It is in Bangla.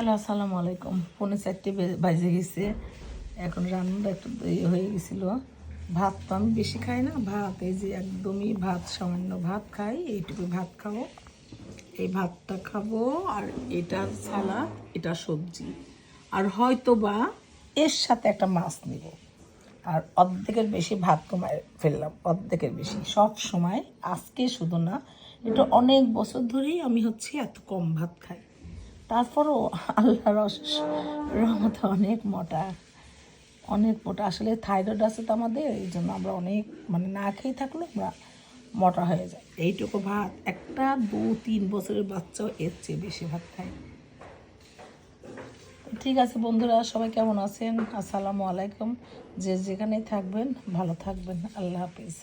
হ্যালো, আসসালামু আলাইকুম। 4:30 বাজে গেছে। এখন রান্নাটা একটু দেরি হয়ে গেছিলো। ভাত তো আমি বেশি খাই না, ভাত এই যে একদমই ভাত, সামান্য ভাত খাই, এইটুকু ভাত খাবো। এই ভাতটা খাবো আর এটা সালাদ, এটা সবজি, আর হয়তো বা এর সাথে একটা মাছ নিব। আর অর্ধেকের বেশি ভাত কমায় ফেললাম, অর্ধেকের বেশি। সব সময়, আজকে শুধু না, এটা অনেক বছর ধরেই আমি এত কম ভাত খাই। তারপরও আল্লাহর অশেষ রহমতে অনেক মোটা, অনেক মোটা। আসলে থাইরয়েড আছে তো আমাদের, এই জন্য আমরা অনেক না খেয়ে থাকলেও আমরা মোটা হয়ে যায়। এইটুকু ভাত একটা 2-3 বছরের বাচ্চাও এর চেয়ে বেশি ভাত খায়। ঠিক আছে বন্ধুরা, সবাই কেমন আছেন? আসসালামু আলাইকুম। যে যেখানেই থাকবেন ভালো থাকবেন। আল্লাহ হাফিজ।